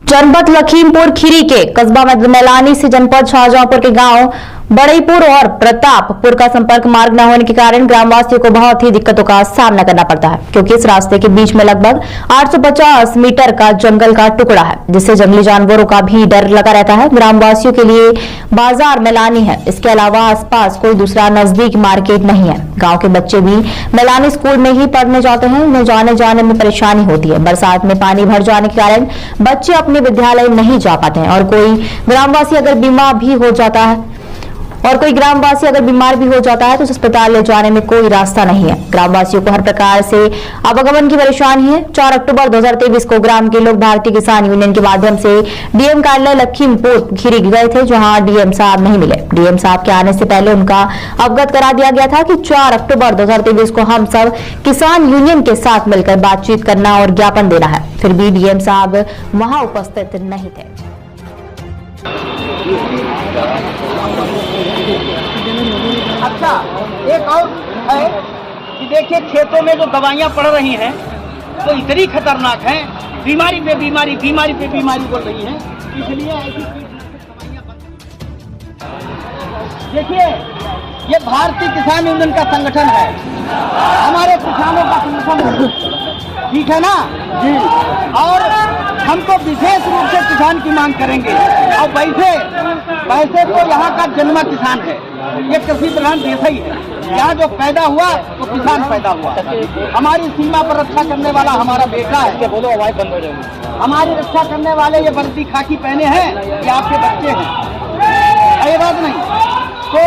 जनपद लखीमपुर खीरी के कस्बा मैलानी से जनपद शाहजहांपुर के गांव बड़ईपुर और प्रतापपुर का संपर्क मार्ग न होने के कारण ग्रामवासियों को बहुत ही दिक्कतों का सामना करना पड़ता है, क्योंकि इस रास्ते के बीच में लगभग 850 मीटर का जंगल का टुकड़ा है, जिससे जंगली जानवरों का भी डर लगा रहता है। ग्रामवासियों के लिए बाजार मैलानी है, इसके अलावा आसपास कोई दूसरा नजदीक मार्केट नहीं है। गाँव के बच्चे भी मैलानी स्कूल में ही पढ़ने जाते हैं, उन्हें जाने जाने में परेशानी होती है। बरसात में पानी भर जाने के कारण बच्चे अपने विद्यालय नहीं जा पाते हैं, और कोई ग्रामवासी अगर बीमार भी हो जाता है तो अस्पताल ले जाने में कोई रास्ता नहीं है। ग्रामवासियों को हर प्रकार से आवागमन की परेशानी है। 4 अक्टूबर 2023 को ग्राम के लोग भारतीय किसान यूनियन के माध्यम से डीएम कार्यालय लखीमपुर खीरी गए थे, जहां डीएम साहब नहीं मिले। डीएम साहब के आने से पहले उनका अवगत करा दिया गया था कि 4 अक्टूबर 2023 को हम सब किसान यूनियन के साथ मिलकर बातचीत करना और ज्ञापन देना है। फिर भी डीएम साहब वहां उपस्थित नहीं थे। अच्छा, एक और है कि देखिए खेतों में जो दवाइयाँ पड़ रही हैं वो इतनी खतरनाक हैं, बीमारी पे बीमारी बोल रही हैं, इसलिए ऐसी दवाइयाँ देखिए, ये भारतीय किसान यूनियन का संगठन है, हमारे किसानों का संगठन है, ठीक है ना जी। और हम तो विशेष रूप से किसान की मांग करेंगे। और वैसे तो यहाँ का जन्मा किसान है, ये कृषि प्रधान देश ही है। यहाँ जो पैदा हुआ तो किसान पैदा हुआ। हमारी सीमा पर रक्षा करने वाला हमारा बेटा है, बोलो आवाज बंद हो जाएगी। हमारी रक्षा करने वाले ये वर्दी खाकी पहने हैं, ये आपके बच्चे हैं, ये बात नहीं। तो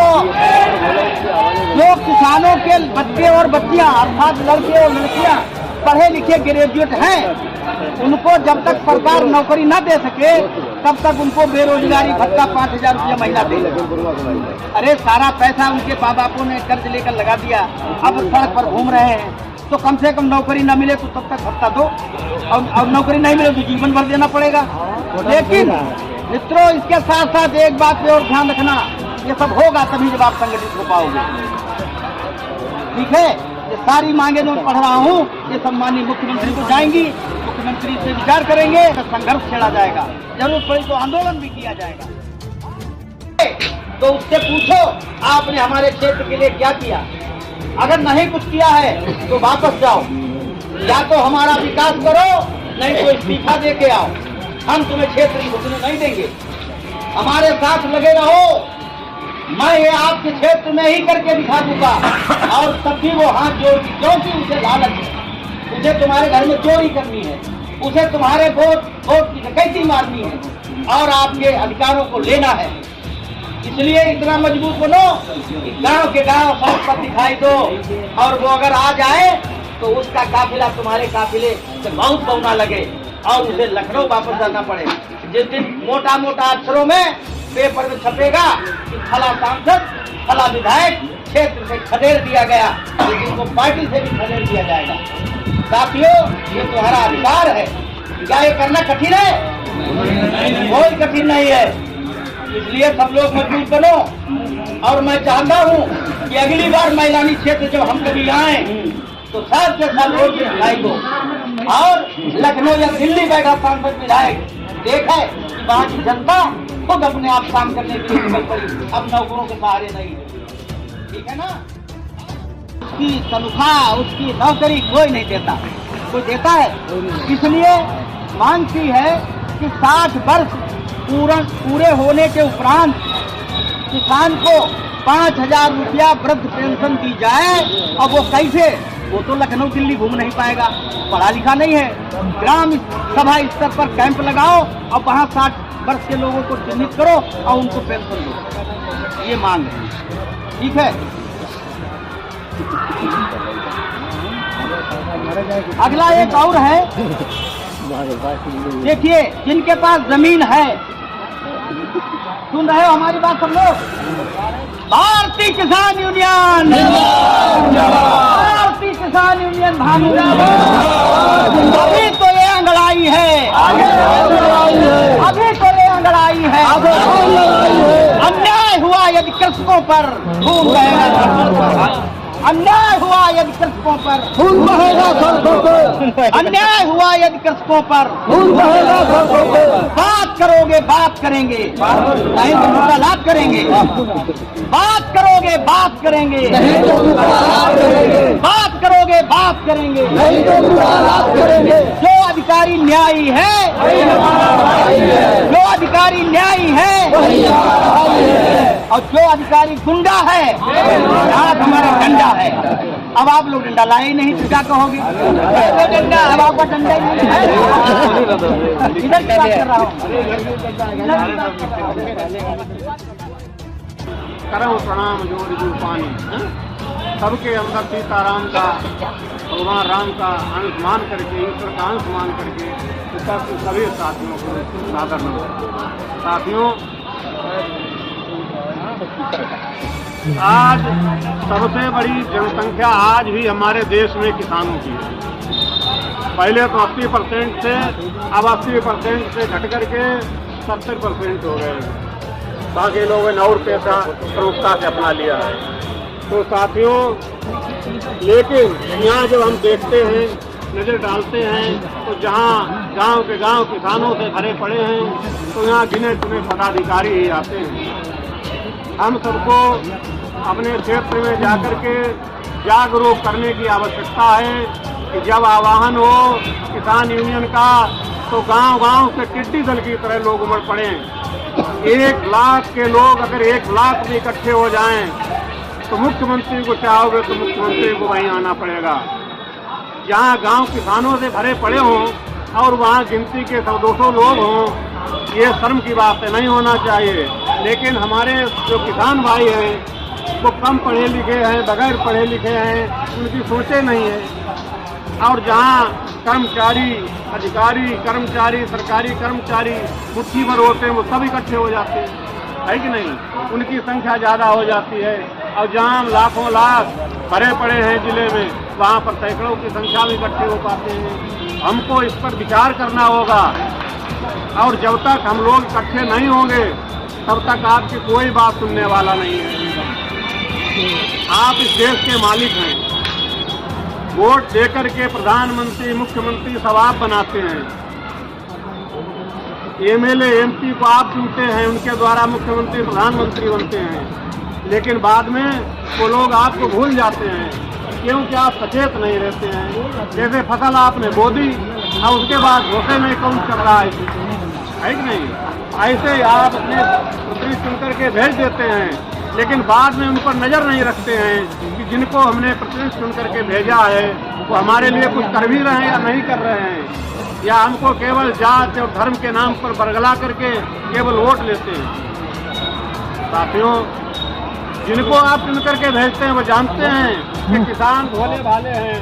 जो किसानों के बच्चे और बच्चियां अर्थात लड़के और लड़कियां पढ़े लिखे ग्रेजुएट हैं, उनको जब तक सरकार नौकरी न दे सके तब तक उनको बेरोजगारी भत्ता 5000 रुपया महीना दे। अरे सारा पैसा उनके माँ बापों ने कर्ज लेकर लगा दिया, अब सड़क पर घूम रहे हैं, तो कम से कम नौकरी न मिले तो तब तक भत्ता दो, और नौकरी नहीं मिले तो जीवन भर देना पड़ेगा। लेकिन मित्रों, इसके साथ साथ एक बात पे और ध्यान रखना, ये सब होगा तभी जब आप संगठित हो पाओगे, ठीक है। ये सारी मांगे जो पढ़ रहा हूँ ये सम्मानीय मुख्यमंत्री को जाएंगी, मुख्यमंत्री से विचार करेंगे, तो संघर्ष छेड़ा जाएगा, जरूरत पड़ी तो आंदोलन भी किया जाएगा। तो उससे पूछो आपने हमारे क्षेत्र के लिए क्या किया, अगर नहीं कुछ किया है तो वापस जाओ, या तो हमारा विकास करो, नहीं तो इस्तीफा दे के आओ, हम तुम्हें क्षेत्र की घुसने नहीं देंगे। हमारे साथ लगे रहो, मैं ये आपके क्षेत्र में ही करके दिखा दूंगा। और तब भी वो हाथ जोड़ती, क्योंकि उसे लालच है, उसे तुम्हारे घर में चोरी करनी है, उसे तुम्हारे वोट की डकैती मारनी है और आपके अधिकारों को लेना है। इसलिए इतना मजबूत बनो कि गांव के गांव सड़क पर दिखाई दो, और वो अगर आ जाए तो उसका काफिला तुम्हारे काफिले से बहुत बौना लगे और उसे लखनऊ वापस जाना पड़े। जिस दिन मोटा मोटा अक्षरों में पेपर में छपेगा कि फला सांसद फला विधायक क्षेत्र से खदेड़ दिया गया, लेकिन उनको पार्टी से भी खदेड़ दिया जाएगा। साथियों, ये तुम्हारा अधिकार है। क्या ये करना कठिन है? बहुत कठिन नहीं है। इसलिए सब लोग मजबूत बनो। और मैं चाहता हूँ कि अगली बार मैलानी क्षेत्र जब हम कभी आए तो साथ के साथ वोट दिखाई दो, और लखनऊ या दिल्ली बैठा सांसद विधायक देखे कि वहाँ की जनता खुद अपने आप काम करने के लिए निकल पड़ी, अब नौकरों के सहारे नहीं, ठीक है ना। उसकी तनख्वाह, उसकी नौकरी कोई नहीं देता, कोई देता है। इसलिए मांगती है कि 60 वर्ष पूरे होने के उपरांत किसान को 5000 रुपया वृद्ध पेंशन दी जाए। और वो कैसे? वो तो लखनऊ दिल्ली घूम नहीं पाएगा, पढ़ा लिखा नहीं है। ग्राम सभा स्तर पर कैंप लगाओ और वहाँ 60 वर्ष के लोगों को चिन्हित करो और उनको पेंशन दो, ये मांग है, ठीक है। अगला एक और है, देखिए, जिनके पास जमीन है, सुन रहे हो हमारी बात सब लोग? भारतीय किसान यूनियन, भारतीय किसान यूनियन भानु, अभी तो ये अंगड़ाई है, अभी तो ये अंगड़ाई है। अन्याय हुआ यदि कृषकों पर, खून बहेगा। अन्याय हुआ यदि कृषकों पर, खून बहेगा सड़कों पे, अन्याय हुआ यदि कृषकों पर, खून बहेगा सड़कों पे, बात करोगे बात करेंगे, नहीं तो मुलाकात करेंगे, बात करोगे बात करेंगे, नहीं तो मुलाकात करेंगे, बात करोगे बात करेंगे, नहीं तो मुलाकात करेंगे। जो अधिकारी न्यायी है, वही हमारा भाई है, जो अधिकारी न्यायी है, वही हमारा भाई है, और जो अधिकारी गुंडा है, हाथ हमारा डंडा है। अब आप लोग डंडा लाए ही नहीं तो क्या कहोगे? तो डंडा, अब आपका डंडा ही नहीं है। इधर की बात कर रहा हूँ। करम प्रणाम जोर जू पानी, सबके अंदर सीताराम का, भगवान राम का अंश मान करके, ईश्वर का अंश मान करके सभी साथियों को सादर नमस्कार। साथियों, आज सबसे बड़ी जनसंख्या आज भी हमारे देश में किसानों की है। पहले तो 80% थे, अब 80% से घट करके 70% हो गए। बाकी लोगों ने और पैसा प्रमुखता से अपना लिया है। तो साथियों, लेकिन यहाँ जब हम देखते हैं, नजर डालते हैं, तो जहाँ गांव के गांव किसानों से भरे पड़े हैं, तो यहाँ गिने चुने पदाधिकारी ही आते हैं। हम सबको अपने क्षेत्र में जाकर के जागरूक करने की आवश्यकता है कि जब आह्वान हो किसान यूनियन का, तो गांव-गांव से टिड्डी दल की तरह लोग उमड़ पड़े। 1 लाख के लोग अगर 1 लाख में इकट्ठे हो जाएं, तो मुख्यमंत्री को चाहोगे तो मुख्यमंत्री को वहीं आना पड़ेगा। जहां गांव किसानों से भरे पड़े हों और वहां गिनती के 100-200 लोग हों, ये शर्म की बात है, नहीं होना चाहिए। लेकिन हमारे जो किसान भाई हैं वो कम पढ़े लिखे हैं, बगैर पढ़े लिखे हैं, उनकी सोचें नहीं है। और जहां कर्मचारी, अधिकारी, कर्मचारी, सरकारी कर्मचारी मुट्ठी भर होते हैं, वो सब इकट्ठे हो जाते हैं, है कि नहीं? उनकी संख्या ज़्यादा हो जाती है। और जहां लाखों लाख भरे पड़े हैं जिले में, वहाँ पर सैकड़ों की संख्या में इकट्ठे हो पाते हैं। हमको इस पर विचार करना होगा, और जब तक हम लोग इकट्ठे नहीं होंगे तब तक आपकी कोई बात सुनने वाला नहीं है। आप इस देश के मालिक हैं। वोट देकर के प्रधानमंत्री, मुख्यमंत्री सब आप बनाते हैं। एमएलए, एमपी को आप चुनते हैं, उनके द्वारा मुख्यमंत्री, प्रधानमंत्री बनते हैं। लेकिन बाद में वो लोग आपको भूल जाते हैं, क्योंकि आप सचेत नहीं रहते हैं। जैसे फसल आपने बो दी और उसके बाद घोषे में कौन चल रहा है कि नहीं? ऐसे ही आप अपने प्रतिनिधि चुन करके भेज देते हैं, लेकिन बाद में उन पर नजर नहीं रखते हैं कि जिनको हमने प्रतिनिधि चुन करके भेजा है वो हमारे लिए कुछ कर भी रहे हैं या नहीं कर रहे हैं, या हमको केवल जात और धर्म के नाम पर बरगला करके केवल वोट लेते हैं। साथियों, जिनको आप चुन करके भेजते हैं वो जानते हैं कि किसान भोले भाले हैं,